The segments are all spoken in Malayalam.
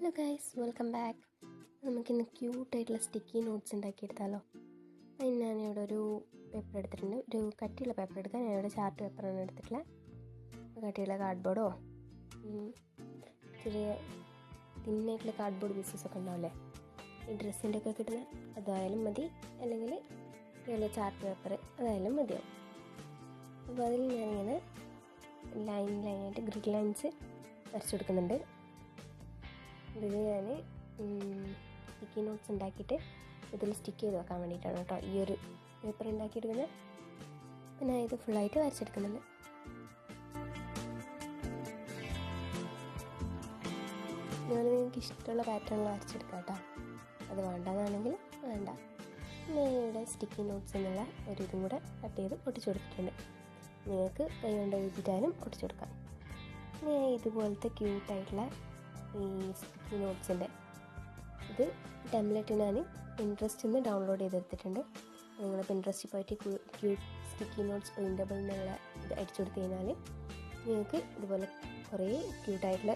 Hello guys, welcome back. നമുക്കിന്ന് ക്യൂട്ടായിട്ടുള്ള സ്റ്റിക്കി നോട്ട്സ് ഉണ്ടാക്കിയെടുത്താലോ. അതിന് ഞാനിവിടെ ഒരു പേപ്പർ എടുത്തിട്ടുണ്ട്. ഒരു കട്ടിയുള്ള പേപ്പർ എടുക്കാൻ ഞാനിവിടെ ചാർട്ട് പേപ്പറാണ് എടുത്തിട്ടുള്ളത്. കട്ടിയുള്ള കാർഡ്ബോർഡോ ചെറിയ തിന്നായിട്ടുള്ള കാർഡ്ബോർഡ് പീസസൊക്കെ ഉണ്ടാവില്ലേ, ഈ ഡ്രസ്സിൻ്റെ ഒക്കെ കിട്ടുന്ന അതായാലും മതി, അല്ലെങ്കിൽ ഇതുപോലെ ചാർട്ട് പേപ്പർ അതായാലും മതിയാവും. അപ്പോൾ അതിൽ ഞാനിങ്ങനെ ലൈനായിട്ട് ഗ്രിഡ് ലൈൻസ് വരച്ചെടുക്കുന്നുണ്ട്. ഇത് ഞാൻ സ്റ്റിക്കി നോട്ട്സ് ഉണ്ടാക്കിയിട്ട് ഇതിൽ സ്റ്റിക്ക് ചെയ്ത് വെക്കാൻ വേണ്ടിയിട്ടാണ് കേട്ടോ ഈ ഒരു പേപ്പർ ഉണ്ടാക്കിയെടുക്കുന്നത്. പിന്നെ ഇത് ഫുള്ളായിട്ട് വരച്ചെടുക്കുന്നുണ്ട്. ഞാൻ നിങ്ങൾക്ക് ഇഷ്ടമുള്ള പാറ്റേണിൽ വരച്ചെടുക്കാം കേട്ടോ. അത് വേണ്ടെന്നാണെങ്കിൽ വേണ്ട. ഞാൻ ഇവിടെ സ്റ്റിക്കി നോട്ട്സ് എന്നുള്ള ഒരു ഇതും കൂടെ കട്ട് ചെയ്ത് ഒട്ടിച്ചു കൊടുത്തിട്ടുണ്ട്. നിങ്ങൾക്ക് കൈ കൊണ്ട് എഴുതിയിട്ടാലും ഒട്ടിച്ചു കൊടുക്കാം. ഞാൻ ഇതുപോലത്തെ ക്യൂട്ടായിട്ടുള്ള ഈ സ്റ്റിക്കി നോട്ട്സിൻ്റെ ഇത് ടെംപ്ലേറ്റ് ഞാൻ പിൻട്രസ്റ്റിൽ നിന്ന് ഡൗൺലോഡ് ചെയ്തെടുത്തിട്ടുണ്ട്. നിങ്ങൾ പിൻട്രസ്റ്റിൽ പോയിട്ട് ക്യൂട്ട് സ്റ്റിക്കി നോട്ട്സ് പ്രിൻ്റബിൾ എന്നുള്ള ഇത് അടിച്ചു കൊടുത്തു കഴിഞ്ഞാൽ നിങ്ങൾക്ക് ഇതുപോലെ കുറേ ക്യൂട്ടായിട്ടുള്ള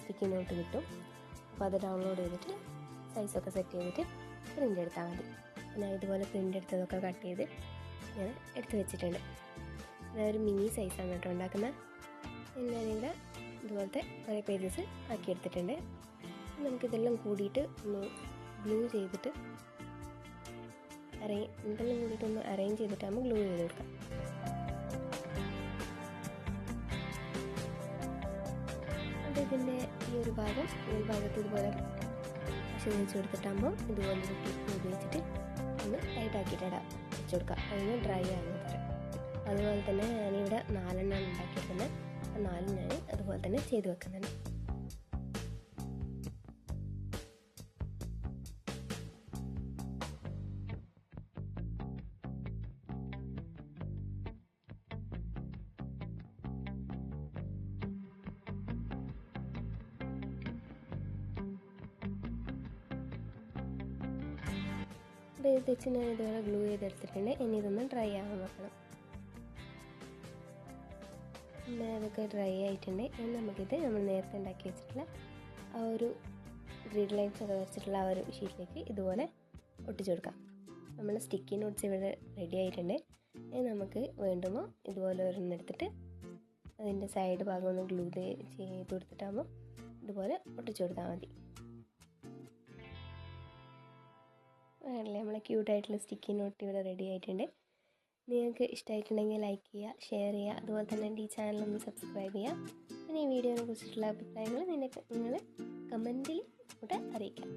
സ്റ്റിക്കി നോട്ട് കിട്ടും. അപ്പോൾ അത് ഡൗൺലോഡ് ചെയ്തിട്ട് സൈസൊക്കെ സെറ്റ് ചെയ്തിട്ട് പ്രിൻ്റ് എടുത്താൽ മതി. ഞാൻ ഇതുപോലെ പ്രിൻ്റ് എടുത്തതൊക്കെ കട്ട് ചെയ്ത് ഞാൻ എടുത്ത് വെച്ചിട്ടുണ്ട്. ഒരു മിനി സൈസാണ് കേട്ടോ ഉണ്ടാക്കുന്നത്. ഞാനിവിടെ ഇതുപോലത്തെ കുറേ പേജസ് ആക്കിയെടുത്തിട്ടുണ്ട്. നമുക്കിതെല്ലാം കൂടിയിട്ട് ഒന്ന് ഗ്ലൂ ചെയ്തിട്ട് ഇതെല്ലാം കൂടിയിട്ടൊന്ന് അറേഞ്ച് ചെയ്തിട്ടാകുമ്പോൾ ഗ്ലൂ ചെയ്ത് കൊടുക്കാം. അത് ഇതിൻ്റെ ഈ ഒരു ഭാഗത്ത് ഇതുപോലെ വെച്ച് കൊടുത്തിട്ടാകുമ്പോൾ ഇതുപോലെ ക്ലിപ്പ് ഉപയോഗിച്ചിട്ട് ഒന്ന് ടൈറ്റാക്കിയിട്ടിടാം വെച്ച് കൊടുക്കാം. അതിന് ഡ്രൈ ആകുന്നത്. അതുപോലെ തന്നെ ഞാനിവിടെ 4 ഉണ്ടാക്കിയിരിക്കുന്നത്. 4 ഞാൻ അതുപോലെ തന്നെ ചെയ്ത് വെക്കുന്നുണ്ട്. ഇത് വെച്ച് ഞാൻ ഇതുപോലെ ഗ്ലൂ ചെയ്തെടുത്തിട്ടുണ്ട്. ഇനി ഇതൊന്ന് ഡ്രൈ ആവാൻ വെക്കണം. പിന്നെ അതൊക്കെ ഡ്രൈ ആയിട്ടുണ്ട്. ഇനി നമുക്കിത് നമ്മൾ നേരത്തെ ഉണ്ടാക്കി വെച്ചിട്ടുള്ള ആ ഒരു ഗ്രിഡ് ലൈൻസ് ഒക്കെ വെച്ചിട്ടുള്ള ആ ഒരു ഷീറ്റിലേക്ക് ഇതുപോലെ ഒട്ടിച്ചു കൊടുക്കാം. നമ്മൾ സ്റ്റിക്കി നോട്ട്സ് ഇവിടെ റെഡി ആയിട്ടുണ്ട്. ഇനി നമുക്ക് വേണ്ടുമ്പോൾ ഇതുപോലെ ഒരെണ്ണെടുത്തിട്ട് അതിൻ്റെ സൈഡ് ഭാഗം ഒന്ന് ഗ്ലൂ ചെയ്ത് കൊടുത്തിട്ടാകുമ്പോൾ ഇതുപോലെ ഒട്ടിച്ചു കൊടുത്താൽ മതി. വേണല്ലേ, നമ്മളെ ക്യൂട്ടായിട്ടുള്ള സ്റ്റിക്കി നോട്ട് ഇവിടെ റെഡി ആയിട്ടുണ്ട്. നിങ്ങൾക്ക് ഇഷ്ടമായിട്ടുണ്ടെങ്കിൽ ലൈക്ക് ചെയ്യുക, ഷെയർ ചെയ്യുക. അതുപോലെ തന്നെ എൻ്റെ ഈ ചാനലൊന്ന് സബ്സ്ക്രൈബ് ചെയ്യുക. പിന്നെ ഈ വീഡിയോനെ കുറിച്ചിട്ടുള്ള അഭിപ്രായങ്ങൾ നിങ്ങൾ കമൻറ്റിൽ കൂടെ അറിയിക്കാം.